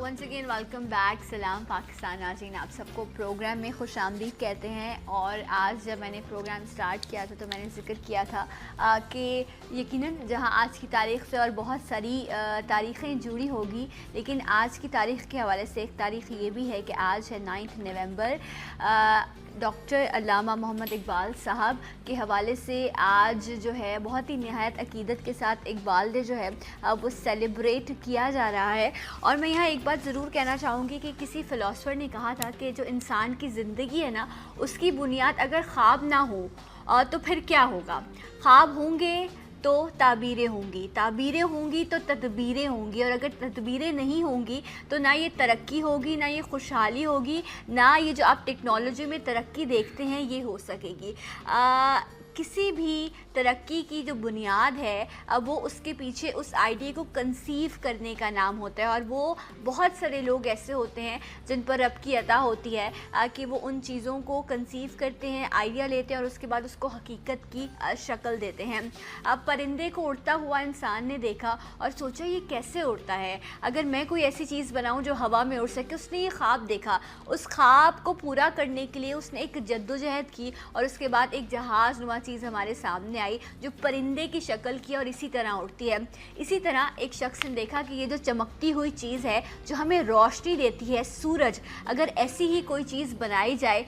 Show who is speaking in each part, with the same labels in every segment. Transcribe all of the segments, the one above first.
Speaker 1: Once again welcome back. سلام پاکستان ناظرین, آپ سب کو پروگرام میں خوش آمدید کہتے ہیں. اور آج جب میں نے پروگرام سٹارٹ کیا تھا تو میں نے ذکر کیا تھا کہ یقیناً جہاں آج کی تاریخ سے اور بہت ساری تاریخیں جڑی ہوگی, لیکن آج کی تاریخ کے حوالے سے ایک تاریخ یہ بھی ہے کہ آج ہے 9 نومبر. ڈاکٹر علامہ محمد اقبال صاحب کے حوالے سے آج جو ہے بہت ہی نہایت عقیدت کے ساتھ اقبال ڈے جو ہے وہ سیلیبریٹ کیا جا رہا ہے. اور میں یہاں ایک بات ضرور کہنا چاہوں گی کہ کسی فلاسفر نے کہا تھا کہ جو انسان کی زندگی ہے نا, اس کی بنیاد اگر خواب نہ ہو تو پھر کیا ہوگا. خواب ہوں گے تو تعبیریں ہوں گی, تعبیریں ہوں گی تو تدبیریں ہوں گی, اور اگر تدبیریں نہیں ہوں گی تو نہ یہ ترقی ہوگی, نہ یہ خوشحالی ہوگی, نہ یہ جو آپ ٹیکنالوجی میں ترقی دیکھتے ہیں یہ ہو سکے گی. کسی بھی ترقی کی جو بنیاد ہے وہ اس کے پیچھے اس آئیڈیا کو کنسیو کرنے کا نام ہوتا ہے. اور وہ بہت سارے لوگ ایسے ہوتے ہیں جن پر رب کی عطا ہوتی ہے کہ وہ ان چیزوں کو کنسیو کرتے ہیں, آئیڈیا لیتے ہیں اور اس کے بعد اس کو حقیقت کی شکل دیتے ہیں. پرندے کو اڑتا ہوا انسان نے دیکھا اور سوچا یہ کیسے اڑتا ہے, اگر میں کوئی ایسی چیز بناؤں جو ہوا میں اڑ سکے. اس نے یہ خواب دیکھا, اس خواب کو پورا کرنے کے لیے اس نے ایک جدوجہد کی اور اس کے بعد ایک جہاز نما چیز ہمارے سامنے آئی جو پرندے کی شکل کی اور اسی طرح اڑتی ہے. اسی طرح ایک شخص نے دیکھا کہ یہ جو چمکتی ہوئی چیز ہے جو ہمیں روشنی دیتی ہے, سورج, اگر ایسی ہی کوئی چیز بنائی جائے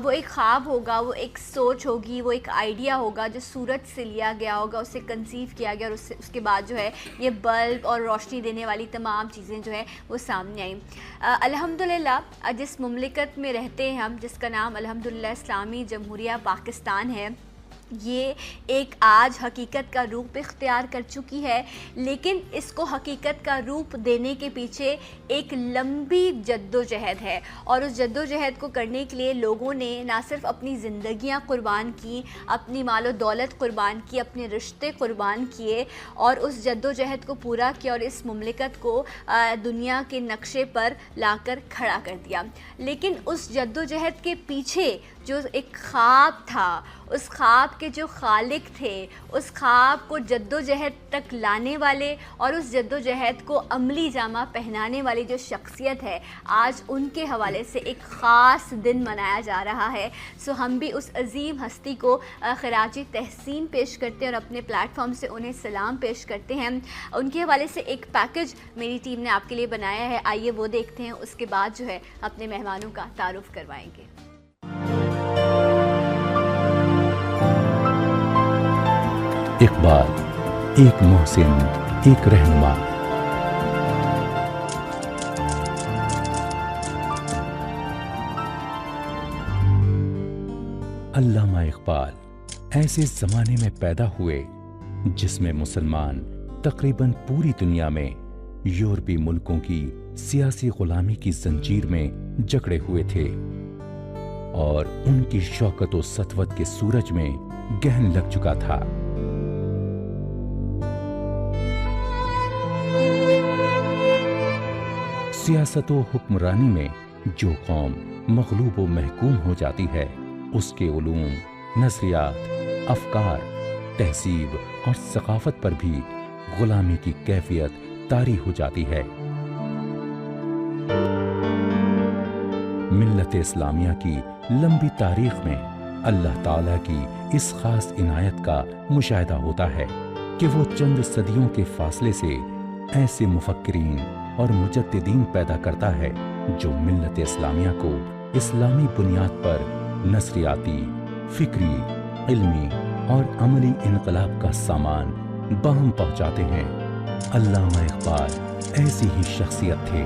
Speaker 1: وہ ایک خواب ہوگا, وہ ایک سوچ ہوگی, وہ ایک آئیڈیا ہوگا جو سورج سے لیا گیا ہوگا, اسے کنسیو کیا گیا اور اس کے بعد جو ہے یہ بلب اور روشنی دینے والی تمام چیزیں جو ہے وہ سامنے آئیں. الحمدللہ جس مملکت میں رہتے ہیں ہم, جس کا نام الحمدللہ اسلامی جمہوریہ پاکستان ہے, یہ ایک آج حقیقت کا روپ اختیار کر چکی ہے. لیکن اس کو حقیقت کا روپ دینے کے پیچھے ایک لمبی جدوجہد ہے, اور اس جدوجہد کو کرنے کے لیے لوگوں نے نہ صرف اپنی زندگیاں قربان کی, اپنی مال و دولت قربان کی, اپنے رشتے قربان کیے اور اس جدوجہد کو پورا کیا اور اس مملکت کو دنیا کے نقشے پر لا کر کھڑا کر دیا. لیکن اس جدوجہد کے پیچھے جو ایک خواب تھا, اس خواب کے جو خالق تھے, اس خواب کو جدوجہد تک لانے والے اور اس جدوجہد کو عملی جامہ پہنانے والی جو شخصیت ہے, آج ان کے حوالے سے ایک خاص دن منایا جا رہا ہے. سو ہم بھی اس عظیم ہستی کو خراج تحسین پیش کرتے ہیں اور اپنے پلیٹ فارم سے انہیں سلام پیش کرتے ہیں. ان کے حوالے سے ایک پیکج میری ٹیم نے آپ کے لیے بنایا ہے, آئیے وہ دیکھتے ہیں, اس کے بعد جو ہے اپنے مہمانوں کا تعارف کروائیں گے.
Speaker 2: اقبال, ایک محسن, ایک رہنما. علامہ اقبال ایسے زمانے میں پیدا ہوئے جس میں مسلمان تقریباً پوری دنیا میں یورپی ملکوں کی سیاسی غلامی کی زنجیر میں جکڑے ہوئے تھے اور ان کی شوکت و سطوت کے سورج میں گہن لگ چکا تھا. سیاست و حکمرانی میں جو قوم مغلوب و محکوم ہو جاتی ہے, اس کے علوم, نظریات, افکار, تہذیب اور ثقافت پر بھی غلامی کی کیفیت طاری ہو جاتی ہے. ملت اسلامیہ کی لمبی تاریخ میں اللہ تعالیٰ کی اس خاص عنایت کا مشاہدہ ہوتا ہے کہ وہ چند صدیوں کے فاصلے سے ایسے مفکرین اور مجددین پیدا کرتا ہے جو ملت اسلامیہ کو اسلامی بنیاد پر نظریاتی, فکری, علمی اور عملی انقلاب کا سامان باہم پہنچاتے ہیں. علامہ اقبال ایسی ہی شخصیت تھے.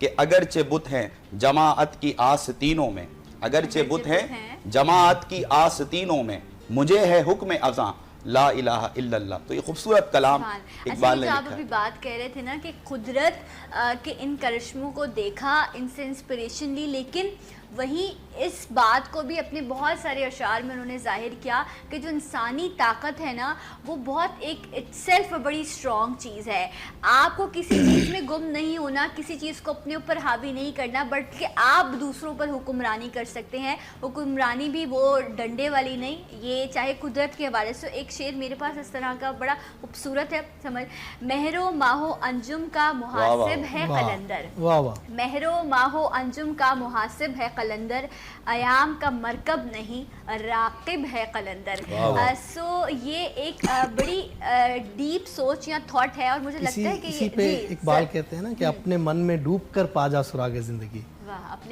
Speaker 3: کہ اگرچہ بت ہیں جماعت کی آستینوں میں، اگرچہ بت ہیں جماعت کی آستینوں میں، مجھے ہے حکم ازاں لا الہ الا اللہ. تو یہ خوبصورت کلام اقبال نے لکھا ہے.
Speaker 1: آپ ابھی بات کہہ رہے تھے نا کہ قدرت کے ان کرشموں کو دیکھا، ان سے انسپریشن لی، لیکن وہیں اس بات کو بھی اپنے بہت سارے اشعار میں انہوں نے ظاہر کیا کہ جو انسانی طاقت ہے نا وہ بہت ایک اٹ سیلف بڑی اسٹرانگ چیز ہے. آپ کو کسی چیز میں گم نہیں ہونا، کسی چیز کو اپنے اوپر حاوی نہیں کرنا، بلکہ آپ دوسروں پر حکمرانی کر سکتے ہیں. حکمرانی بھی وہ ڈنڈے والی نہیں، یہ چاہے قدرت کے حوالے سے. ایک شعر میرے پاس اس طرح کا بڑا خوبصورت ہے، سمجھ، مہر و ماہ و انجم کا محاسب ہے قلندر، مہر و ماہ و انجم کا محاسب ہے قلندر، ایام کا مرکب نہیں راقب ہے قلندر. سو یہ ایک بڑی ڈیپ سوچ یا تھاٹ ہے، اور مجھے لگتا ہے کہ
Speaker 4: اسی پہ اقبال کہتے ہیں نا کہ اپنے من میں ڈوب کر پا جا سراغ زندگی.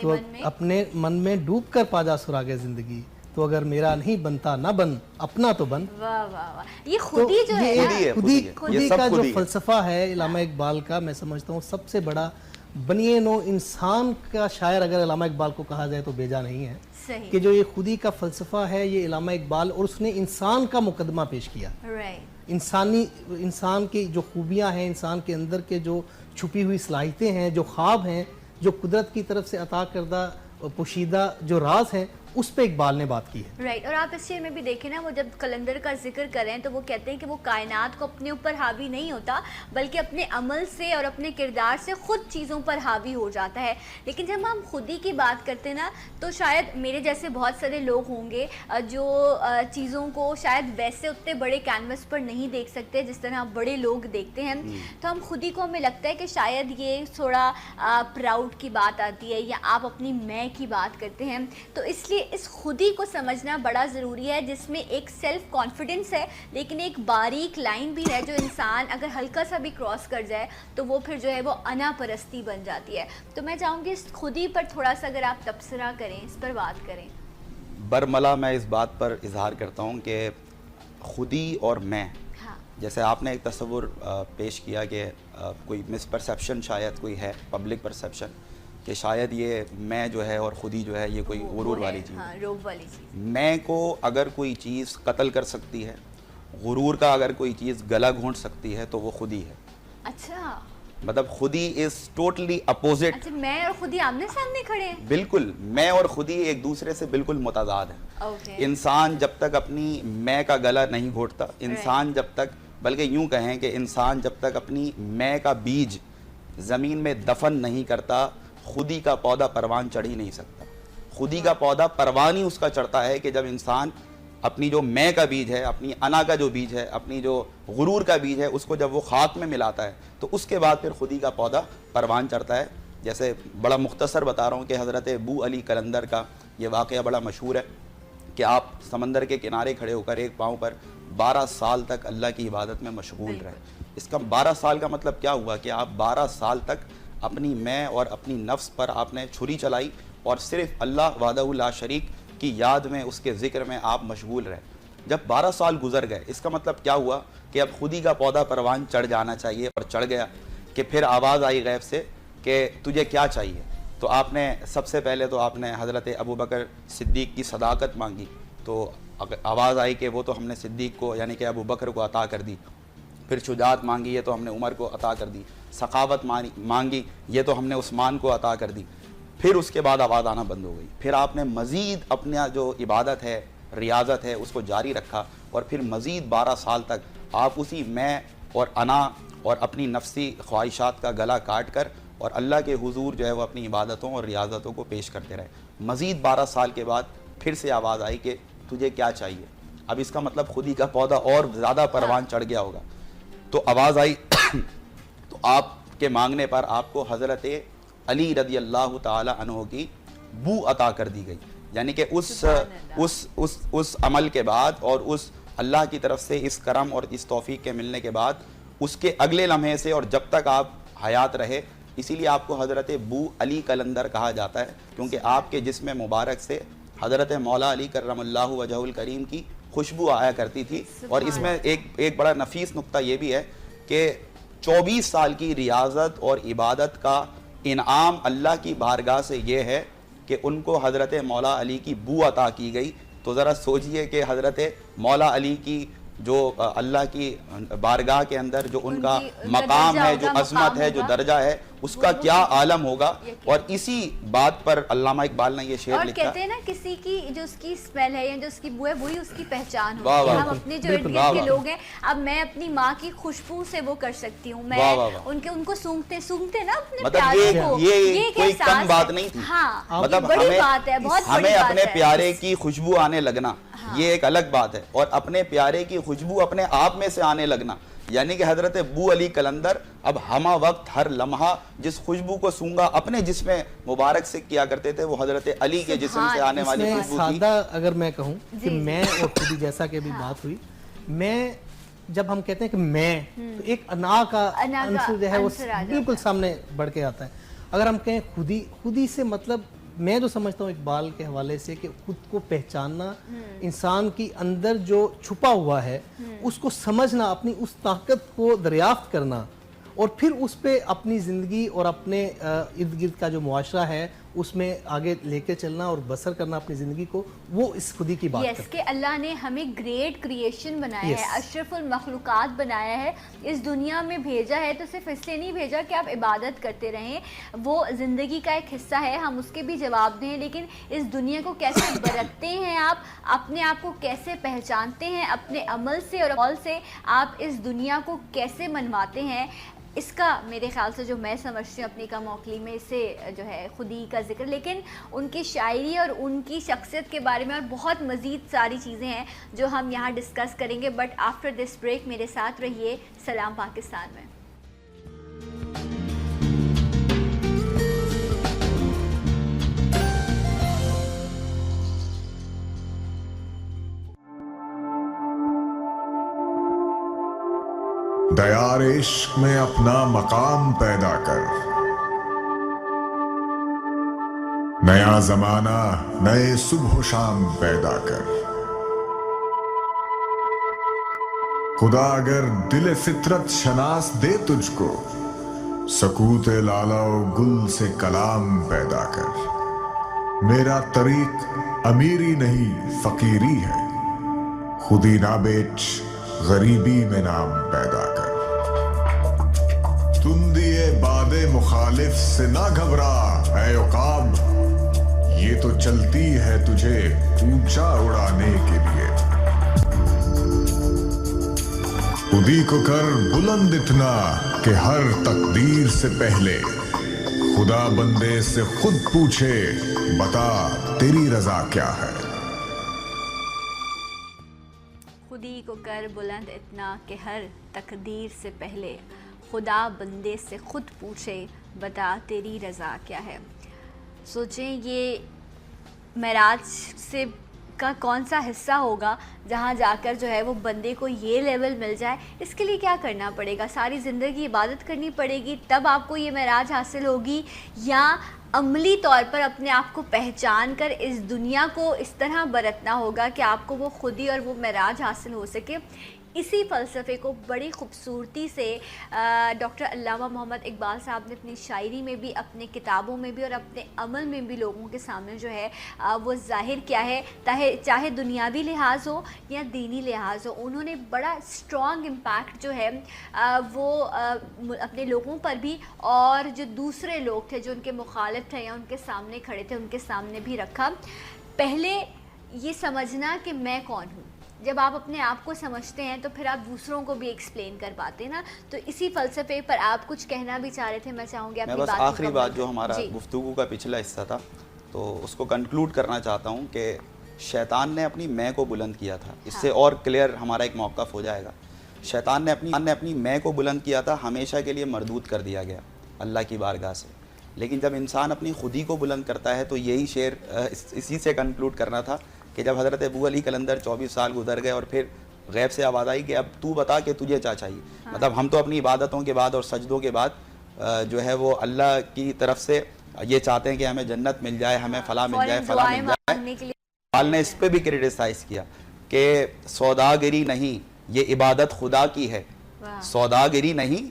Speaker 4: تو اپنے من میں ڈوب کر پا جا سراغ زندگی، تو اگر میرا نہیں بنتا نہ بن، اپنا تو بن.
Speaker 1: واہ واہ واہ، یہ خودی جو ہے
Speaker 4: خودی کا جو فلسفہ ہے علامہ اقبال کا، میں سمجھتا ہوں سب سے بڑا بنیے نو انسان کا شاعر اگر علامہ اقبال کو کہا جائے تو بیجا نہیں ہے. کہ جو یہ خودی کا فلسفہ ہے یہ علامہ اقبال، اور اس نے انسان کا مقدمہ پیش کیا. انسان کی جو خوبیاں ہیں، انسان کے اندر کے جو چھپی ہوئی صلاحیتیں ہیں، جو خواب ہیں، جو قدرت کی طرف سے عطا کردہ پوشیدہ جو راز ہیں، اس پہ اقبال نے بات کی ہے.
Speaker 1: رائٹ. اور آپ اس شعر میں بھی دیکھیں نا، وہ جب قلندر کا ذکر کریں تو وہ کہتے ہیں کہ وہ کائنات کو اپنے اوپر حاوی نہیں ہوتا، بلکہ اپنے عمل سے اور اپنے کردار سے خود چیزوں پر حاوی ہو جاتا ہے. لیکن جب ہم خودی کی بات کرتے ہیں نا تو شاید میرے جیسے بہت سارے لوگ ہوں گے جو چیزوں کو شاید ویسے اتنے بڑے کینوس پر نہیں دیکھ سکتے جس طرح بڑے لوگ دیکھتے ہیں. تو ہم خودی کو ہمیں لگتا ہے کہ شاید یہ تھوڑا پراؤڈ کی بات آتی ہے، یا آپ اپنی میں کی بات کرتے ہیں. تو اس لیے اس خودی کو سمجھنا بڑا ضروری ہے، جس میں ایک سیلف کانفیڈنس ہے، لیکن ایک باریک لائن بھی ہے جو انسان اگر ہلکا سا بھی کراس کر جائے تو وہ پھر جو ہے وہ انا پرستی بن جاتی ہے. تو میں چاہوں گی اس خودی پر تھوڑا سا اگر آپ تبصرہ کریں، اس پر بات کریں.
Speaker 3: برملا میں اس بات پر اظہار کرتا ہوں کہ خودی اور میں، جیسے آپ نے ایک تصور پیش کیا کہ کوئی مس پرسیپشن شاید کوئی ہے، پبلک پرسیپشن، کہ شاید یہ میں جو ہے اور خودی جو ہے یہ کوئی غرور والی چیز ہے.
Speaker 1: روب والی چیز.
Speaker 3: میں کو اگر کوئی چیز قتل کر سکتی ہے، غرور کا اگر کوئی چیز گلا گھونٹ سکتی ہے تو وہ خودی ہے.
Speaker 1: اچھا،
Speaker 3: مطلب خودی از ٹوٹلی اپوزٹ.
Speaker 1: اچھا، میں اور خودی آمنے سامنے کھڑے ہیں.
Speaker 3: بالکل، میں اور خودی ایک دوسرے سے بالکل متضاد ہیں. انسان جب تک اپنی میں کا گلا نہیں گھونٹتا، انسان جب تک، بلکہ یوں کہیں کہ انسان جب تک اپنی میں کا بیج زمین میں دفن نہیں کرتا، خودی کا پودا پروان چڑھ ہی نہیں سکتا. خودی کا پودا پروان ہی اس کا چڑھتا ہے کہ جب انسان اپنی جو میں کا بیج ہے، اپنی انا کا جو بیج ہے، اپنی جو غرور کا بیج ہے، اس کو جب وہ خاک میں ملاتا ہے تو اس کے بعد پھر خودی کا پودا پروان چڑھتا ہے. جیسے بڑا مختصر بتا رہا ہوں کہ حضرت ابو علی قلندر کا یہ واقعہ بڑا مشہور ہے کہ آپ سمندر کے کنارے کھڑے ہو کر ایک پاؤں پر 12 سال تک اللہ کی عبادت میں مشغول رہے. اس کا 12 سال کا مطلب کیا ہوا کہ آپ 12 سال تک اپنی میں اور اپنی نفس پر آپ نے چھری چلائی اور صرف اللہ وحدہ لا شریک کی یاد میں، اس کے ذکر میں آپ مشغول رہے. جب 12 سال گزر گئے، اس کا مطلب کیا ہوا کہ اب خودی کا پودا پروان چڑھ جانا چاہیے، اور چڑھ گیا. کہ پھر آواز آئی غیب سے کہ تجھے کیا چاہیے. تو آپ نے سب سے پہلے تو آپ نے حضرت ابو بکر صدیق کی صداقت مانگی. تو آواز آئی کہ وہ تو ہم نے صدیق کو یعنی کہ ابو بکر کو عطا کر دی. پھر شجاعت مانگی، یہ تو ہم نے عمر کو عطا کر دی. سخاوت مانگی، یہ تو ہم نے عثمان کو عطا کر دی. پھر اس کے بعد آواز آنا بند ہو گئی. پھر آپ نے مزید اپنا جو عبادت ہے، ریاضت ہے، اس کو جاری رکھا، اور پھر مزید 12 سال تک آپ اسی میں اور انا اور اپنی نفسی خواہشات کا گلا کاٹ کر اور اللہ کے حضور جو ہے وہ اپنی عبادتوں اور ریاضتوں کو پیش کرتے رہے. مزید 12 سال کے بعد پھر سے آواز آئی کہ تجھے کیا چاہیے. اب اس کا مطلب خودی کا پودا اور زیادہ پروان چڑھ گیا ہوگا. تو آواز آئی تو آپ کے مانگنے پر آپ کو حضرت علی رضی اللہ تعالی عنہ کی بو عطا کر دی گئی. یعنی کہ اس عمل کے بعد اور اس اللہ کی طرف سے اس کرم اور اس توفیق کے ملنے کے بعد اس کے اگلے لمحے سے اور جب تک آپ حیات رہے، اسی لیے آپ کو حضرت بو علی قلندر کہا جاتا ہے، کیونکہ آپ کے جسم مبارک سے حضرت مولا علی کرم اللہ وجہ الکریم کی خوشبو آیا کرتی تھی. اور اس میں ایک بڑا نفیس نقطہ یہ بھی ہے کہ 24 سال کی ریاضت اور عبادت کا انعام اللہ کی بارگاہ سے یہ ہے کہ ان کو حضرت مولا علی کی بو عطا کی گئی. تو ذرا سوچئے کہ حضرت مولا علی کی جو اللہ کی بارگاہ کے اندر جو ان کا مقام ہے, جو عظمت ہے, جو درجہ ہے, اس کا کیا عالم ہوگا. اور اسی بات پر علامہ اقبال نے یہ شعر لکھا.
Speaker 1: اور کہتے ہیں نا کسی کی جو اس کی اسمیل ہے یا جو اس کی بو ہے وہی اس کی پہچان ہوتی ہے. ہم اپنے جو ارد گرد کے لوگ ہیں, اب میں اپنی ماں کی خوشبو سے وہ کر سکتی ہوں, میں ان کو سونگتے نا اپنے پیارے کو, یہ کوئی کم بات نہیں تھی. ہاں
Speaker 3: مطلب
Speaker 1: بڑی بات ہے, بہت بڑی بات ہے.
Speaker 3: ہمیں اپنے پیارے کی خوشبو آنے لگنا یہ ایک الگ بات ہے, اور اپنے پیارے کی خوشبو اپنے آپ میں سے آنے لگنا, یعنی کہ حضرت بو علی قلندر اب ہمہ وقت ہر لمحہ جس خوشبو کو سونگا اپنے جسم مبارک سے کیا کرتے تھے, وہ حضرت علی کے جسم سے آنے والی خوشبو تھی.
Speaker 4: سادہ اگر میں کہوں کہ میں اور خودی جیسا کہ بھی بات ہوئی, میں جب ہم کہتے ہیں کہ میں, تو ایک انا کا عنصر جو ہے وہ بالکل سامنے بڑھ کے آتا ہے. اگر ہم کہیں خودی سے مطلب میں جو سمجھتا ہوں اقبال کے حوالے سے کہ خود کو پہچاننا, انسان کی اندر جو چھپا ہوا ہے اس کو سمجھنا, اپنی اس طاقت کو دریافت کرنا, اور پھر اس پہ اپنی زندگی اور اپنے ارد گرد کا جو معاشرہ ہے اس میں آگے لے کے چلنا اور بسر کرنا اپنی زندگی کو, وہ اس خودی کی بات ہے.
Speaker 1: کہ اللہ نے ہمیں گریٹ کریشن بنایا ہے, اشرف المخلوقات بنایا ہے, اس دنیا میں بھیجا ہے, تو صرف اس لیے نہیں بھیجا کہ آپ عبادت کرتے رہیں, وہ زندگی کا ایک حصہ ہے, ہم اس کے بھی جواب دیں, لیکن اس دنیا کو کیسے برتتے ہیں آپ, اپنے آپ کو کیسے پہچانتے ہیں, اپنے عمل سے اور قول سے آپ اس دنیا کو کیسے منواتے ہیں, اس کا میرے خیال سے جو میں سمجھتی ہوں اپنی کم عقلی میں سے جو ہے خودی کا ذکر. لیکن ان کی شاعری اور ان کی شخصیت کے بارے میں اور بہت مزید ساری چیزیں ہیں جو ہم یہاں ڈسکس کریں گے, بٹ آفٹر دس بریک میرے ساتھ رہیے سلام پاکستان میں.
Speaker 5: دیار عشق میں اپنا مقام پیدا کر, نیا زمانہ نئے صبح و شام پیدا کر. خدا اگر دل فطرت شناس دے تجھ کو, سکوت لالا و گل سے کلام پیدا کر. میرا طریق امیری نہیں فقیری ہے, خودی نہ بیچ غریبی میں نام پیدا کر. تم دیے باد مخالف سے نہ گھبرا اے عقاب, یہ تو چلتی ہے تجھے اونچا اڑانے کے لیے. خودی کو کر بلند اتنا کہ ہر تقدیر سے پہلے خدا بندے سے خود پوچھے, بتا تیری رضا کیا ہے.
Speaker 1: خودی کو کر بلند اتنا کہ ہر تقدیر سے پہلے خدا بندے سے خود پوچھے, بتا تیری رضا کیا ہے. سوچیں یہ معراج سے کا کون سا حصہ ہوگا جہاں جا کر جو ہے وہ بندے کو یہ لیول مل جائے. اس کے لیے کیا کرنا پڑے گا, ساری زندگی عبادت کرنی پڑے گی تب آپ کو یہ معراج حاصل ہوگی, یا عملی طور پر اپنے آپ کو پہچان کر اس دنیا کو اس طرح برتنا ہوگا کہ آپ کو وہ خودی اور وہ معراج حاصل ہو سکے. اسی فلسفے کو بڑی خوبصورتی سے ڈاکٹر علامہ محمد اقبال صاحب نے اپنی شاعری میں بھی, اپنے کتابوں میں بھی اور اپنے عمل میں بھی لوگوں کے سامنے جو ہے وہ ظاہر کیا ہے, چاہے دنیاوی لحاظ ہو یا دینی لحاظ ہو. انہوں نے بڑا اسٹرانگ امپیکٹ جو ہے وہ اپنے لوگوں پر بھی, اور جو دوسرے لوگ تھے جو ان کے مخالف تھے یا ان کے سامنے کھڑے تھے ان کے سامنے بھی رکھا. پہلے یہ سمجھنا کہ میں کون ہوں, جب آپ اپنے آپ کو سمجھتے ہیں تو پھر آپ دوسروں کو بھی ایکسپلین کر پاتے ہیں نا. تو اسی فلسفے پر آپ کچھ کہنا بھی چاہ رہے تھے, میں چاہوں گی آپ کی بات.
Speaker 3: آخری بات جو ہمارا گفتگو کا پچھلا حصہ تھا تو اس کو کنکلوڈ کرنا چاہتا ہوں کہ شیطان نے اپنی میں کو بلند کیا تھا. اس سے اور کلیئر ہمارا ایک موقف ہو جائے گا. شیطان نے اپنی میں کو بلند کیا تھا, ہمیشہ کے لیے مردود کر دیا گیا اللہ کی بارگاہ سے. لیکن جب انسان اپنی خودی کو بلند کرتا ہے تو یہی شعر اسی سے کنکلوڈ کرنا تھا کہ جب حضرت ابو علی قلندر 24 سال گزر گئے اور پھر غیب سے آواز آئی کہ اب تو بتا کہ تجھے کیا چاہیے. مطلب ہم تو اپنی عبادتوں کے بعد اور سجدوں کے بعد جو ہے وہ اللہ کی طرف سے یہ چاہتے ہیں کہ ہمیں جنت مل جائے, ہمیں فلاں مل جائے, فلاں مل جائے. اقبال نے اس پہ بھی کرٹیسائز کیا کہ سوداگری نہیں یہ عبادت خدا کی ہے, سوداگری نہیں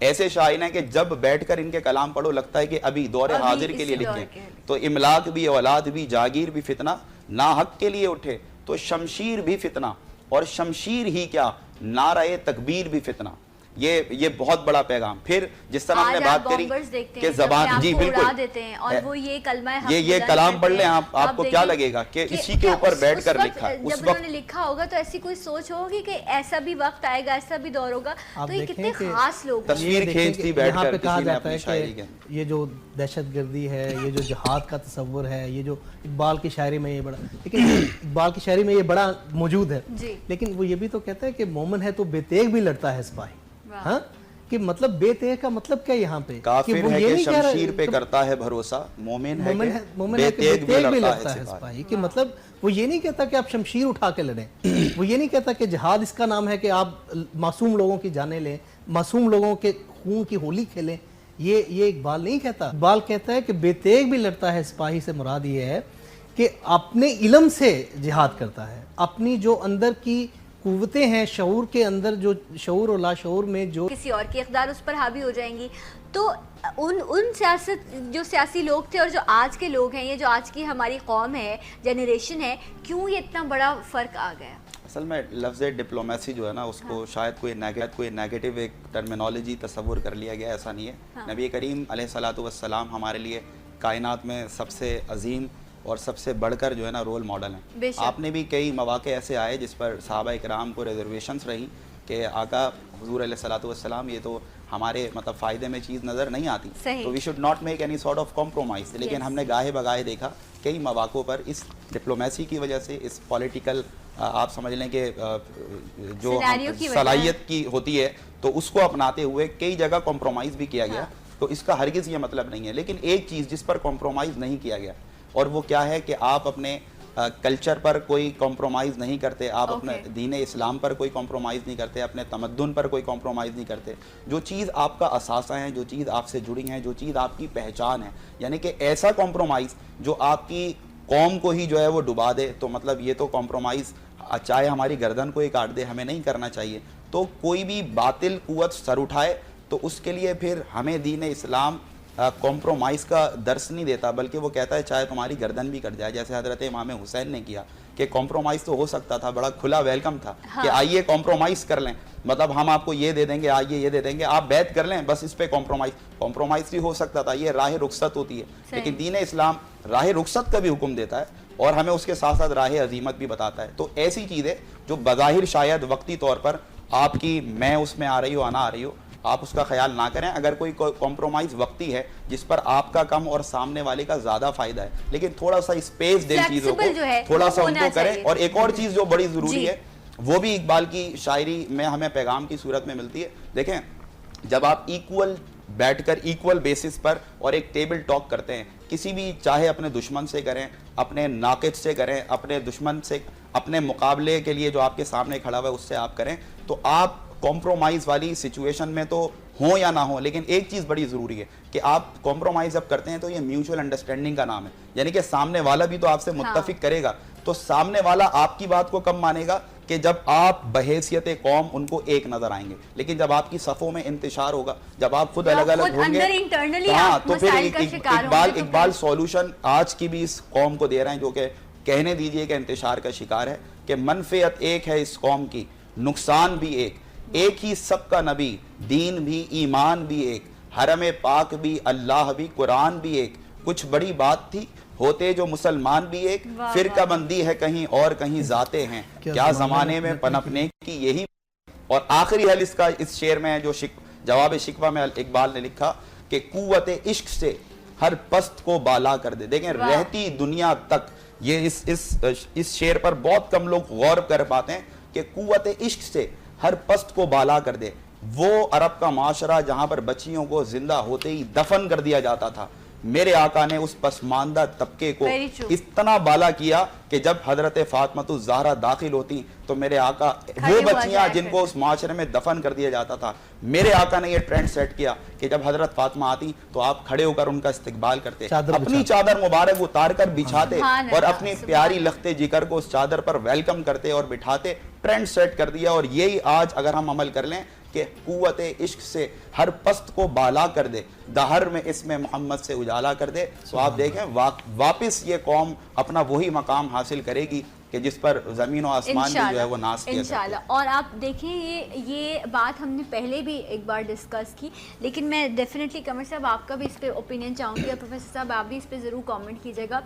Speaker 3: ایسے شائن ہیں کہ جب بیٹھ کر ان کے کلام پڑھو لگتا ہے کہ ابھی دور حاضر کے لیے لکھیں. تو املاک بھی اولاد بھی جاگیر بھی فتنہ ناحق کے لیے اٹھے تو شمشیر بھی فتنہ اور شمشیر ہی کیا نعرہ تکبیر بھی فتنہ. یہ بہت بڑا پیغام. پھر جس طرح ہم نے بات کری کہ زبان جی بالکل یہ کلام پڑھ لیں آپ کو کیا لگے گا کہ اسی کے اوپر بیٹھ کر لکھا ہے.
Speaker 1: جب انہوں نے لکھا ہوگا تو ایسی کوئی سوچ ہوگی کہ ایسا بھی وقت آئے گا, ایسا بھی دور ہوگا, تو یہ کتنے خاص لوگ
Speaker 3: تصویر کھینچتی بیٹھ کر
Speaker 4: کہا جاتا ہے کہ یہ جو دہشت گردی ہے, یہ جو جہاد کا تصور ہے, یہ جو اقبال کی شاعری میں یہ بڑا, لیکن اقبال کی شاعری میں یہ بڑا موجود ہے, لیکن وہ یہ بھی تو کہتا ہے کہ مومن ہے تو بے تیغ بھی لڑتا ہے سپاہی. ہاں کہ مطلب بے تیغ کا مطلب کیا یہاں پہ؟
Speaker 3: کافر ہے کہ شمشیر پہ کرتا ہے بھروسہ, مومن ہے کہ بے تیغ بھی لڑتا ہے سپاہی.
Speaker 4: کہ مطلب وہ یہ نہیں کہتا کہ آپ شمشیر اٹھا کے لڑیں, وہ یہ نہیں کہتا کہ جہاد اس کا نام ہے کہ آپ معصوم لوگوں کی جانیں لیں, معصوم لوگوں کے خون کی ہولی کھیلیں. یہ اقبال نہیں کہتا. اقبال کہتا ہے کہ بے تیغ بھی لڑتا ہے سپاہی سے مراد یہ ہے کہ اپنے علم سے جہاد کرتا ہے, اپنی جو اندر کی قوتیں ہیں, شعور کے اندر جو شعور اور لاشعور میں جو
Speaker 1: کسی اور کی اقدار اس پر حاوی ہو جائیں گی. تو ان سیاسی لوگ تھے اور جو آج کے لوگ ہیں, یہ جو آج کی ہماری قوم ہے, جنریشن ہے, کیوں یہ اتنا بڑا فرق آ گیا؟
Speaker 3: اصل میں لفظ ڈپلومیسی جو ہے نا اس کو شاید کوئی نیگیٹو ایک ٹرمینالوجی تصور کر لیا گیا, ایسا نہیں ہے. نبی کریم علیہ الصلوۃ والسلام ہمارے لیے کائنات میں سب سے عظیم اور سب سے بڑھ کر جو ہے نا رول ماڈل ہیں. آپ نے بھی کئی مواقع ایسے آئے جس پر صحابہ اکرام کو ریزرویشنز رہی کہ آقا حضور علیہ الصلوۃ والسلام یہ تو ہمارے مطلب فائدے میں چیز نظر نہیں آتی, تو we should not make any sort of compromise. لیکن ہم نے گاہے بگاہے دیکھا کئی مواقعوں پر اس ڈپلومیسی کی وجہ سے, اس پولیٹیکل آپ سمجھ لیں کہ جو صلاحیت کی ہوتی ہے تو اس کو اپناتے ہوئے کئی جگہ کمپرومائز بھی کیا گیا. تو اس کا ہرگز یہ مطلب نہیں ہے. لیکن ایک چیز جس پر کمپرومائز نہیں کیا گیا اور وہ کیا ہے کہ آپ اپنے کلچر پر کوئی کمپرومائز نہیں کرتے, آپ اپنے دین اسلام پر کوئی کمپرومائز نہیں کرتے, اپنے تمدن پر کوئی کمپرومائز نہیں کرتے. جو چیز آپ کا اثاثہ ہے, جو چیز آپ سے جڑی ہیں, جو چیز آپ کی پہچان ہے, یعنی کہ ایسا کمپرومائز جو آپ کی قوم کو ہی جو ہے وہ ڈبا دے, تو مطلب یہ تو کمپرومائز چاہے ہماری گردن کو ہی کاٹ دے, ہمیں نہیں کرنا چاہیے. تو کوئی بھی باطل قوت سر اٹھائے تو اس کے لیے پھر ہمیں دین اسلام کمپرومائز کا درس نہیں دیتا, بلکہ وہ کہتا ہے چاہے تمہاری گردن بھی کٹ جائے, جیسے حضرت امام حسین نے کیا کہ کمپرومائز تو ہو سکتا تھا, بڑا کھلا ویلکم تھا کہ آئیے کمپرومائز کر لیں, مطلب ہم آپ کو یہ دے دیں گے, آئیے یہ دے دیں گے, آپ بیعت کر لیں, بس اس پہ کمپرومائز بھی ہو سکتا تھا. یہ راہ رخصت ہوتی ہے. لیکن دین اسلام راہ رخصت کا بھی حکم دیتا ہے اور ہمیں اس کے ساتھ ساتھ راہ عظیمت بھی بتاتا ہے. تو ایسی چیزیں جو بظاہر شاید وقتی طور پر آپ کی میں اس میں آ رہی ہو نہ آ رہی ہو, آپ اس کا خیال نہ کریں. اگر کوئی کمپرومائز وقتی ہے جس پر آپ کا کم اور سامنے والے کا زیادہ فائدہ ہے, لیکن تھوڑا سا اسپیس دیں چیزوں کو, تھوڑا سا ان کو کریں. اور ایک اور چیز جو بڑی ضروری ہے وہ بھی اقبال کی شاعری میں ہمیں پیغام کی صورت میں ملتی ہے. دیکھیں, جب آپ ایکول بیٹھ کر ایکول بیسس پر اور ایک ٹیبل ٹاک کرتے ہیں, کسی بھی چاہے اپنے دشمن سے کریں, اپنے ناقد سے کریں, اپنے دشمن سے, اپنے مقابلے کے لیے جو آپ کے سامنے کھڑا ہوا ہے اس سے آپ کریں, تو آپ کمپرومائز والی سچویشن میں تو ہوں یا نہ ہوں, لیکن ایک چیز بڑی ضروری ہے کہ آپ کمپرومائز جب کرتے ہیں تو یہ میوچول انڈرسٹینڈنگ کا نام ہے, یعنی کہ سامنے والا بھی تو آپ سے متفق کرے گا. تو سامنے والا آپ کی بات کو کم مانے گا کہ جب آپ بحیثیت قوم ان کو ایک نظر آئیں گے, لیکن جب آپ کی صفوں میں انتشار ہوگا, جب آپ خود الگ الگ ہوں گے, ہاں, تو پھر اقبال سولوشن آج کی بھی اس قوم کو دے رہے ہیں, جو کہ کہنے دیجئے کہ انتشار کا شکار ہے, کہ منفعت ایک ہے اس قوم کی, نقصان بھی ایک ہی سب کا نبی, دین بھی ایمان بھی ایک, حرم پاک بھی اللہ بھی قرآن بھی ایک, کچھ بڑی بات تھی ہوتے جو مسلمان بھی ایک, فرقہ بندی ہے کہیں اور کہیں ذاتے ہیں, کیا زمانے میں پنپنے کی یہی. اور آخری حل اس کا اس شعر میں ہے جو جواب شکوہ میں اقبال نے لکھا کہ قوت عشق سے ہر پست کو بالا کر دے. دیکھیں, رہتی دنیا تک, یہ اس شعر پر بہت کم لوگ غور کر پاتے ہیں کہ قوت عشق سے ہر پست کو بالا کر دے. وہ عرب کا معاشرہ جہاں پر بچیوں کو زندہ ہوتے ہی دفن کر دیا جاتا تھا, میرے آقا نے اس پسماندہ طبقے کو اتنا بالا کیا کہ جب حضرت فاطمہ الزہرا داخل ہوتی تو میرے آقا, وہ بچیاں جن کو اس معاشرے میں دفن کر دیا جاتا تھا, میرے آقا نے یہ ٹرینڈ سیٹ کیا کہ جب حضرت فاطمہ آتی تو آپ کھڑے ہو کر ان کا استقبال کرتے, اپنی چادر مبارک اتار کر بچھاتے اور اپنی پیاری لخت جگر کو اس چادر پر ویلکم کرتے اور بٹھاتے. ٹرینڈ سیٹ کر دیا. اور یہی آج اگر ہم عمل کر لیں کہ قوت عشق سے ہر پست کو بالا کر دے، دہر میں اسم محمد سے اجالا کر دے. تو آپ دیکھیں واپس یہ قوم اپنا وہی مقام حاصل کرے گی کہ جس پر زمین و آسمان بھی جو ہے وہ ناز کیا
Speaker 1: انشاءاللہ. اور آپ دیکھیں یہ بات ہم نے پہلے بھی ایک بار ڈسکس کی، لیکن میں ڈیفینیٹلی قمر صاحب آپ کا بھی اس پہ اوپینین چاہوں گی، اور پروفیسر صاحب آپ بھی اس پہ ضرور کامنٹ کیجیے گا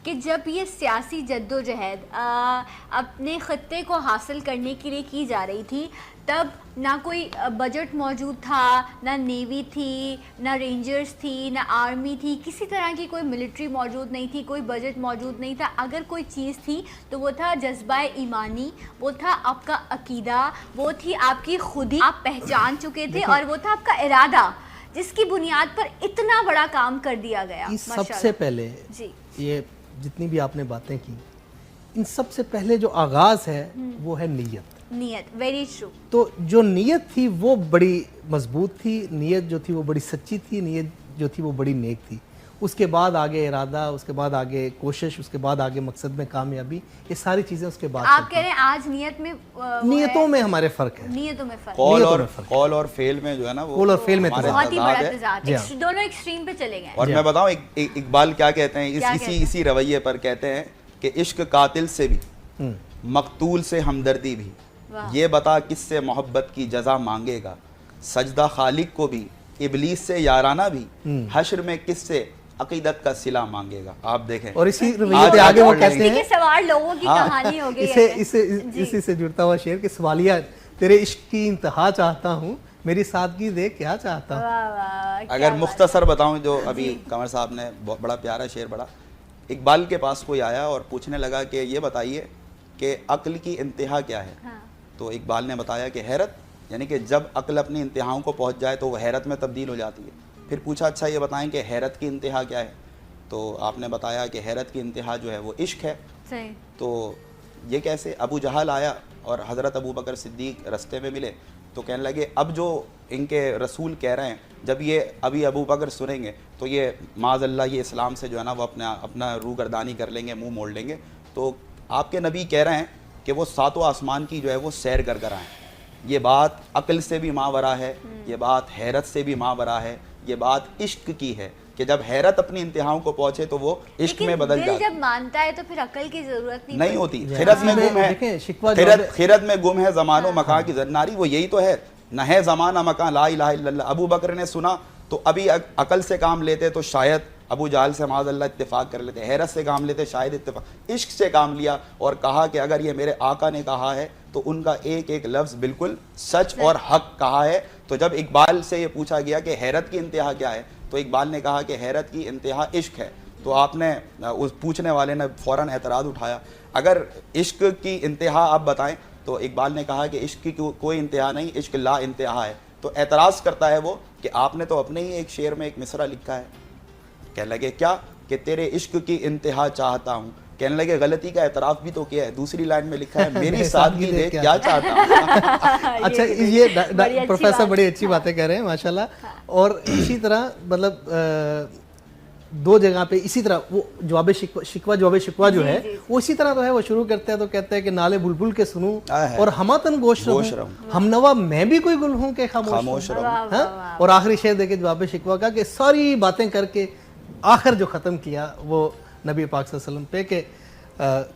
Speaker 1: کہ جب یہ سیاسی جد و جہد اپنے خطے کو حاصل کرنے کے لیے کی جا رہی تھی، تب نہ کوئی بجٹ موجود تھا، نہ نیوی تھی، نہ رینجرز تھی، نہ آرمی تھی، کسی طرح کی کوئی ملٹری موجود نہیں تھی، کوئی بجٹ موجود نہیں تھا. اگر کوئی چیز تھی تو وہ تھا جذبہ ایمانی، وہ تھا آپ کا عقیدہ، وہ تھی آپ کی خودی، آپ پہچان چکے تھے، اور وہ تھا آپ کا ارادہ، جس کی بنیاد پر اتنا بڑا کام کر دیا گیا.
Speaker 4: سب سے پہلے یہ جتنی بھی آپ نے باتیں کی، ان سب سے پہلے جو آغاز ہے وہ ہے نیت.
Speaker 1: Very true.
Speaker 4: تو جو نیت تھی وہ بڑی مضبوط تھی، نیت جو تھی وہ بڑی سچی تھی، نیت جو تھی وہ بڑی نیک تھی. اس کے بعد آگے ارادہ، اس کے بعد آگے کوشش، اس کے بعد آگے مقصد میں کامیابی، یہ ساری چیزیں اس کے بعد.
Speaker 1: آپ کہہ رہے ہیں آج نیت میں
Speaker 4: نیتوں میں ہمارے فرق ہے،
Speaker 1: نیتوں میں فرق،
Speaker 3: قول اور فعل میں جو ہے نا وہ
Speaker 4: قول اور فعل میں
Speaker 1: بہت ہی بڑا تضاد ہے، دونوں ایکسٹریم پہ چلے گئے.
Speaker 3: اور میں بتاؤں اقبال کیا کہتے ہیں اسی رویے پر، کہتے ہیں کہ عشق قاتل سے بھی، مقتول سے ہمدردی بھی، یہ بتا کس سے محبت کی جزا مانگے گا، سجدہ خالق کو بھی، ابلیس سے یارانہ بھی، حشر میں کس سے عقیدت کا صلہ مانگے گا. آپ دیکھیں،
Speaker 4: اور اسی رویے پہ آگے وہ کہتے ہیں،
Speaker 1: سوال لوگوں کی کہانی ہو گئی ہے،
Speaker 4: اسی سے جڑتا ہوا شعر کہ سوالیہ تیرے عشق کی انتہا چاہتا ہوں، میری سادگی دیکھ کیا چاہتا ہوں.
Speaker 3: اگر مختصر بتاؤں جو ابھی قمر صاحب نے بڑا پیارا شعر پڑھا، اقبال کے پاس کوئی آیا اور پوچھنے لگا کہ یہ بتائیے کہ عقل کی انتہا کیا ہے. تو اقبال نے بتایا کہ حیرت، یعنی کہ جب عقل اپنی انتہاؤں کو پہنچ جائے تو وہ حیرت میں تبدیل ہو جاتی ہے. پھر پوچھا اچھا یہ بتائیں کہ حیرت کی انتہا کیا ہے. تو آپ نے بتایا کہ حیرت کی انتہا جو ہے وہ عشق ہے. تو یہ کیسے؟ ابو جہل آیا اور حضرت ابو بکر صدیق رستے میں ملے تو کہنے لگے اب جو ان کے رسول کہہ رہے ہیں، جب یہ ابھی ابو بکر سنیں گے تو یہ معاذ اللہ یہ اسلام سے جو ہے نا وہ اپنا روح گردانی کر لیں گے، منہ موڑ لیں گے. تو آپ کے نبی کہہ رہے ہیں کہ وہ ساتوں آسمان کی جو ہے وہ سیر کر کر آئیں. یہ بات عقل سے بھی ماورا ہے، یہ بات حیرت سے بھی ماورا ہے، یہ بات عشق کی ہے کہ جب حیرت اپنی انتہاؤں کو پہنچے تو وہ عشق میں بدل جاتا ہے.
Speaker 1: جب مانتا ہے تو پھر عقل کی ضرورت نہیں
Speaker 3: ہوتی. خرد میں گم ہے، خرد میں گم ہے زمان و مکان کی زناری، وہ یہی تو ہے، نہ ہے زمان مکان لا الہ الا اللہ. ابو بکر نے سنا تو ابھی عقل سے کام لیتے تو شاید ابو جہل سے معاذ اللہ اتفاق کر لیتے، حیرت سے کام لیتے شاید اتفاق، عشق سے کام لیا اور کہا کہ اگر یہ میرے آقا نے کہا ہے تو ان کا ایک ایک لفظ بالکل سچ اور حق کہا ہے. تو جب اقبال سے یہ پوچھا گیا کہ حیرت کی انتہا کیا ہے تو اقبال نے کہا کہ حیرت کی انتہا عشق ہے. تو آپ نے اس پوچھنے والے نے فوراً اعتراض اٹھایا، اگر عشق کی انتہا آپ بتائیں. تو اقبال نے کہا کہ عشق کی کوئی انتہا نہیں، عشق لا انتہا ہے. تو اعتراض کرتا ہے وہ کہ آپ نے تو اپنے ہی ایک شعر میں ایک مصرع لکھا ہے. کہنے لگے کیا؟ کہ تیرے عشق کی انتہا چاہتا ہوں. کہنے لگے غلطی کا اعتراف بھی تو کیا ہے، دوسری لائن میں لکھا ہے میری سادگی دیکھ کیا چاہتا ہوں.
Speaker 4: اچھا یہ پروفیسر بڑی اچھی باتیں کہہ رہے ہیں ماشاءاللہ. اور اسی طرح مطلب دو جگہ پہ اسی طرح وہ جواب شکوہ جو ہے وہ اسی طرح تو ہے. وہ شروع کرتے ہیں تو کہتے ہیں کہ نالے بلبل کے سنوں اور ہماتن گوش رہوں، ہم نوا میں بھی کوئی گل ہوں کہ خاموش رہوں. اور آخری شعر دیکھے جواب شکوہ کا کہ ساری باتیں کر کے آخر جو ختم کیا وہ نبی پاک صلی اللہ علیہ وسلم پہ کہ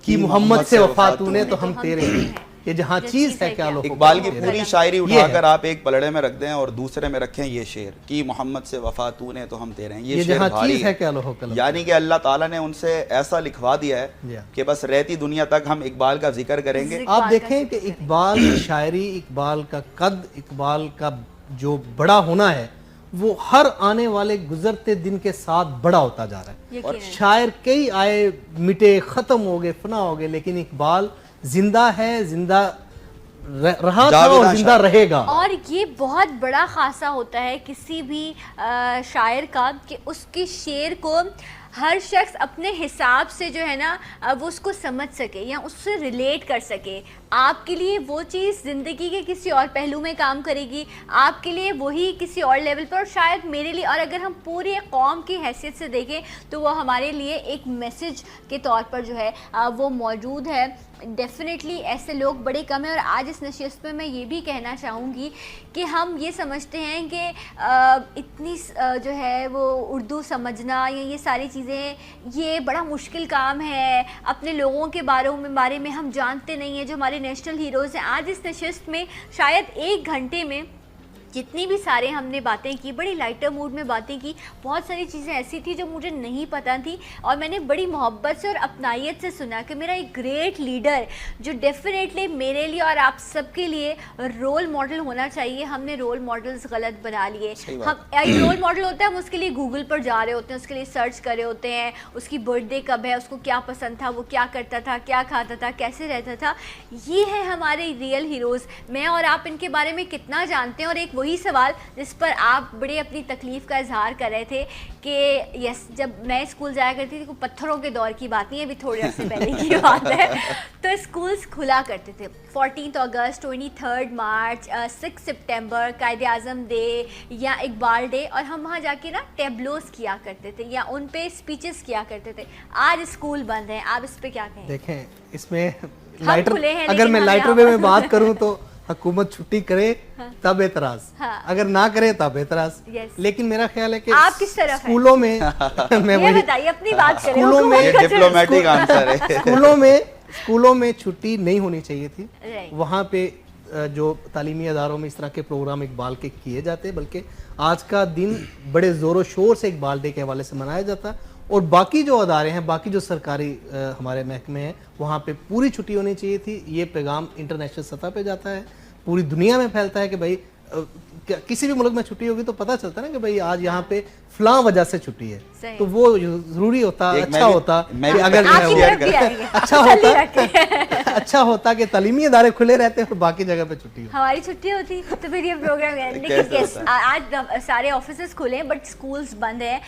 Speaker 4: کی محمد سے وفا تو نے تو ہم تیرے ہیں، یہ جہاں چیز ہے کیا لو.
Speaker 3: اقبال کی پوری شاعری اٹھا کر آپ ایک پلڑے میں رکھ دیں اور دوسرے میں رکھیں یہ شعر کی محمد سے وفا تو نے تو ہم تیرے ہیں. یہ
Speaker 4: جہاں چیز ہے کیا لو،
Speaker 3: یعنی کہ اللہ تعالیٰ نے ان سے ایسا لکھوا دیا ہے کہ بس رہتی دنیا تک ہم اقبال کا ذکر کریں گے.
Speaker 4: آپ دیکھیں کہ اقبال کی شاعری، اقبال کا قد، اقبال کا جو بڑا ہونا ہے وہ ہر آنے والے گزرتے دن کے ساتھ بڑا ہوتا جا رہا ہے. اور شاعر کئی آئے مٹے ختم ہو گئے فنا ہو گئے، لیکن اقبال زندہ ہے، زندہ رہا تھا اور زندہ رہے گا.
Speaker 1: اور یہ بہت بڑا خاصہ ہوتا ہے کسی بھی شاعر کا کہ اس کے شعر کو ہر شخص اپنے حساب سے جو ہے نا وہ اس کو سمجھ سکے یا اس سے ریلیٹ کر سکے. آپ کے لیے وہ چیز زندگی کے کسی اور پہلو میں کام کرے گی, آپ کے لیے وہی کسی اور لیول پر, اور شاید میرے لیے, اور اگر ہم پوری قوم کی حیثیت سے دیکھیں تو وہ ہمارے لیے ایک میسج کے طور پر جو ہے وہ موجود ہے. ڈیفینیٹلی ایسے لوگ بڑے کم ہیں. اور آج اس نشست میں یہ بھی کہنا چاہوں گی کہ ہم یہ سمجھتے ہیں کہ اتنی جو ہے وہ اردو سمجھنا یا یہ ساری چیزیں یہ بڑا مشکل کام ہے, اپنے لوگوں کے بارے میں ہم جانتے نہیں ہیں جو ہمارے نیشنل ہیروز ہیں. آج اس نشست میں شاید 1 گھنٹے میں جتنی بھی سارے ہم نے باتیں کی, بڑی لائٹر موڈ میں باتیں کی, بہت ساری چیزیں ایسی تھی جو مجھے نہیں پتہ تھی اور میں نے بڑی محبت سے اور اپنائیت سے سنا کہ میرا ایک گریٹ لیڈر جو ڈیفینیٹلی میرے لیے اور آپ سب کے لیے رول ماڈل ہونا چاہیے. ہم نے رول ماڈلز غلط بنا لیے. ہم رول ماڈل ہوتا ہے, ہم اس کے لیے گوگل پر جا رہے ہوتے ہیں, اس کے لیے سرچ کر رہے ہوتے ہیں, اس کی برتھ ڈے کب ہے, اس کو کیا پسند تھا, وہ کیا کرتا تھا, کیا کھاتا تھا, کیسے رہتا تھا. یہ ہے ہمارے ریئل ہیروز. میں اور آپ ان کے بارے میں کتنا جانتے ہیں؟ اور ایک وہی سوال جس پر آپ بڑے اپنی تکلیف کا اظہار کر رہے تھے کہ یس جب میں اسکول جایا کرتی تھی, پتھروں کے دور کی بات نہیں ہے, ابھی تھوڑے عرصے پہلے کی بات ہے, تو اسکولس کھلا کرتے تھے. 14 اگست, 23 مارچ, 6 سپٹمبر, قائد اعظم ڈے یا اقبال ڈے, اور ہم وہاں جا کے نا ٹیبلوز کیا کرتے تھے یا ان پہ اسپیچز کیا کرتے تھے. آج اسکول بند ہیں, آپ اس پہ کیا کہیں؟
Speaker 4: دیکھیں اس میں اگر میں لائٹر وے میں بات کروں تو حکومت چھٹی کرے تب اعتراض, اگر نہ کرے تب اعتراض. لیکن میرا خیال ہے کہ
Speaker 1: آپ کس طرف
Speaker 4: اسکولوں میں
Speaker 1: یہ بتائیے اپنی بات کریں.
Speaker 3: ڈپلومیٹک آنسر ہے.
Speaker 4: اسکولوں میں چھٹی نہیں ہونی چاہیے تھی. وہاں پہ جو تعلیمی اداروں میں اس طرح کے پروگرام اقبال کے کیے جاتے, بلکہ آج کا دن بڑے زور و شور سے اقبال ڈے کے حوالے سے منایا جاتا. اور باقی جو ادارے ہیں, باقی جو سرکاری ہمارے محکمے ہیں, وہاں پہ پوری چھٹی ہونی چاہیے تھی. یہ پیغام انٹرنیشنل سطح پہ جاتا ہے, پوری دنیا میں پھیلتا ہے کہ بھائی کسی بھی ملک میں چھٹی ہوگی تو پتہ چلتا ہے نا کہ بھائی آج یہاں پہ فلاں وجہ سے چھٹی ہے. تو وہ ضروری ہوتا, اچھا ہوتا اگر اچھا ہوتا کہ تعلیمی ادارے کھلے رہتے اور باقی جگہ پہ چھٹی ہو.
Speaker 1: ہماری چھٹی ہوتی تو پھر یہ پروگرام. آج سارے آفیسز کھلے ہیں بٹ اسکولز بند ہیں.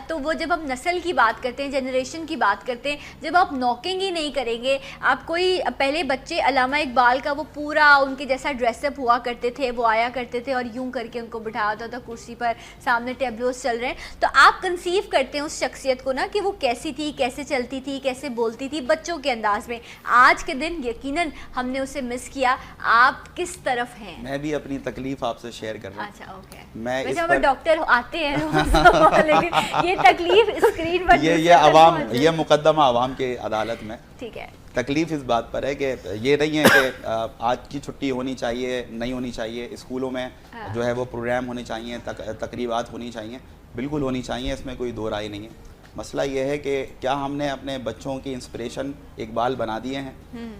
Speaker 1: تو وہ جب ہم نسل کی بات کرتے ہیں, جنریشن کی بات کرتے ہیں, جب آپ ناکنگ ہی نہیں کریں گے, آپ کوئی پہلے بچے علامہ اقبال کا وہ پورا ان کے جیسا ڈریس اپ ہوا کرتے تھے, وہ آیا کرتے تھے اور یوں کر کے ان کو بٹھایا ہوتا تھا کرسی پر, سامنے ٹیبلوز چل رہے ہیں, تو آپ کنسیو کرتے ہیں اس شخصیت کو نا کہ وہ کیسی تھی, کیسے چلتی تھی, کیسے بولتی تھی بچوں کے انداز میں. آج کے دن یقیناً ہم نے اسے مس کیا. آپ کس طرف ہیں؟
Speaker 3: میں بھی اپنی تکلیف آپ سے شیئر کر رہا ہوں.
Speaker 1: اچھا اوکے.
Speaker 3: میں
Speaker 1: ویسے ہمیں ڈاکٹر آتے ہیں لیکن یہ تکلیف اسکرین پر
Speaker 3: یہ عوام, یہ مقدمہ عوام کے عدالت میں.
Speaker 1: ٹھیک ہے.
Speaker 3: تکلیف اس بات پر ہے کہ یہ نہیں ہے کہ آج کی چھٹی ہونی چاہیے, نہیں ہونی چاہیے. اسکولوں میں جو ہے وہ پروگرام ہونے چاہیے, تقریبات ہونی چاہیے, بالکل ہونی چاہیے, اس میں کوئی دو رائے نہیں ہے. مسئلہ یہ ہے کہ کیا ہم نے اپنے بچوں کی انسپریشن اقبال بنا دیے ہیں؟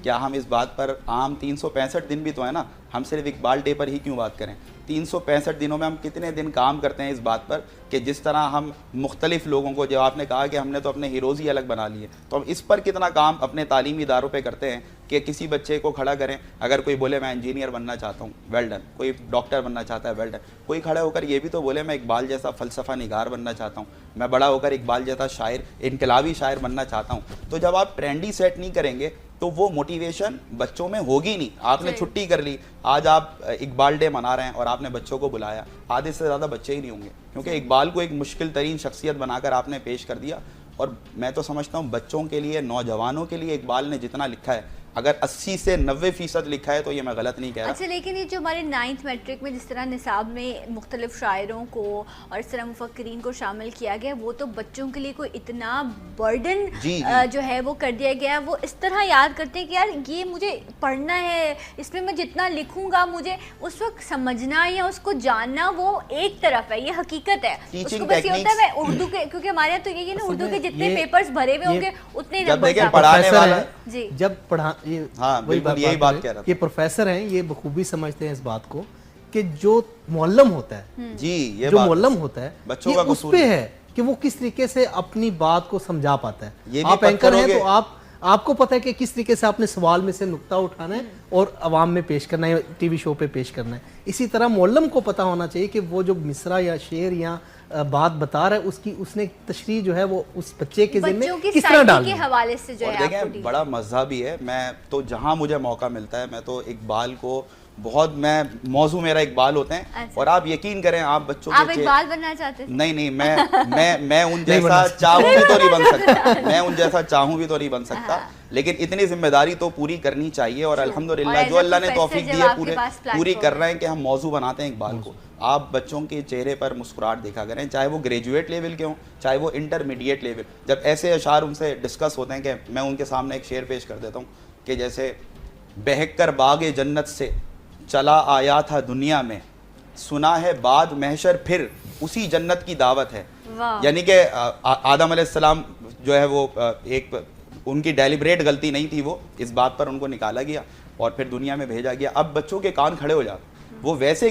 Speaker 3: کیا ہم اس بات پر عام 365 دن بھی تو ہے نا, ہم صرف اقبال ڈے پر ہی کیوں بات کریں؟ 365 دنوں میں ہم کتنے دن کام کرتے ہیں اس بات پر کہ جس طرح ہم مختلف لوگوں کو, جو آپ نے کہا کہ ہم نے تو اپنے ہیروز ہی الگ بنا لیے, تو ہم اس پر کتنا کام اپنے تعلیمی اداروں پہ کرتے ہیں کہ کسی بچے کو کھڑا کریں, اگر کوئی بولے میں انجینئر بننا چاہتا ہوں, ویل ڈن. کوئی ڈاکٹر بننا چاہتا ہے, ویل ڈن. کوئی کھڑا ہو کر یہ بھی تو بولے میں اقبال جیسا فلسفہ نگار بننا چاہتا ہوں, میں بڑا ہو کر اقبال جیسا شاعر, انقلابی شاعر بننا چاہتا ہوں. تو جب آپ ٹرینڈی سیٹ نہیں کریں گے تو وہ موٹیویشن بچوں میں ہوگی نہیں. آپ نے چھٹی کر لی, آج آپ اقبال ڈے منا رہے ہیں اور آپ نے بچوں کو بلایا, آدھے سے زیادہ بچے ہی نہیں ہوں گے, کیونکہ اقبال کو ایک مشکل ترین شخصیت بنا کر آپ نے پیش کر دیا. اور میں تو سمجھتا ہوں بچوں کے لیے, نوجوانوں کے لیے اقبال نے جتنا لکھا ہے, اگر 80 سے 90% لکھا ہے تو یہ میں غلط نہیں کہہ رہا.
Speaker 1: اچھا, لیکن یہ جو ہمارے 9th میٹرک میں جس طرح نصاب میں مختلف شاعروں کو اور اس طرح مفکرین کو شامل کیا گیا, وہ تو بچوں کے لیے کوئی اتنا برڈن جو ہے وہ کر دیا گیا. وہ اس طرح یاد کرتے ہیں کہ یار یہ مجھے پڑھنا ہے, اس میں میں جتنا لکھوں گا مجھے اس وقت سمجھنا یا اس کو جاننا وہ ایک طرف ہے, یہ حقیقت ہے. اس کو بس یہ ہوتا ہے میں اردو کے, کیونکہ ہمارے یہاں تو یہ نا اردو کے جتنے پیپرز بھرے ہوئے ہوں گے اتنے
Speaker 4: جب پڑھا, یہی بات کہہ رہا, یہ پروفیسر ہیں, یہ بخوبی سمجھتے ہیں اس بات کو کہ جو معلم ہوتا ہے,
Speaker 3: جی
Speaker 4: جو معلم ہوتا ہے یہ اس پہ ہے کہ وہ کس طریقے سے اپنی بات کو سمجھا پاتا ہے. آپ اینکر ہیں تو آپ کو پتہ ہے کہ کس طریقے سے آپ نے سوال میں سے نقطہ اٹھانا ہے اور عوام میں پیش کرنا ہے, ٹی وی شو پہ پیش کرنا ہے. اسی طرح معلم کو پتہ ہونا چاہیے کہ وہ جو مصرع یا شعر یا بات بتا رہا ہے اس کی اس نے تشریح جو ہے وہ اس بچے کے ذہن میں کس طرح ڈال
Speaker 1: کے حوالے سے جو ہے
Speaker 3: دیکھیں بڑا مزہ بھی ہے. میں تو جہاں مجھے موقع ملتا ہے میں تو اقبال کو بہت, میں موضوع میرا اقبال ہوتے ہیں اور آپ یقین کریں آپ بچوں
Speaker 1: آپ اقبال بننا چاہتے ہیں؟
Speaker 3: نہیں میں ان جیسا چاہوں بھی تو نہیں بن سکتا, میں ان جیسا چاہوں بھی تو نہیں بن سکتا, لیکن اتنی ذمہ داری تو پوری کرنی چاہیے اور الحمدللہ جو اللہ نے توفیق دی ہے پوری کر رہے ہیں کہ ہم موضوع بناتے ہیں اقبال کو. آپ بچوں کے چہرے پر مسکراہٹ دیکھا کریں, چاہے وہ گریجویٹ لیول کے ہوں چاہے وہ انٹرمیڈیٹ لیول. جب ایسے اشعار ان سے ڈسکس ہوتے ہیں کہ میں ان کے سامنے ایک شعر پیش کر دیتا ہوں کہ جیسے بہک کر باغ جنت سے چلا آیا تھا دنیا میں, سنا ہے بعد محشر پھر اسی جنت کی دعوت ہے. یعنی کہ آدم علیہ السلام جو ہے وہ ایک ان کی ڈیلیبریٹ غلطی نہیں تھی, وہ اس بات پر ان کو نکالا گیا اور پھر دنیا میں بھیجا گیا. اب بچوں کے کان کھڑے ہو جاتے, وہ ویسے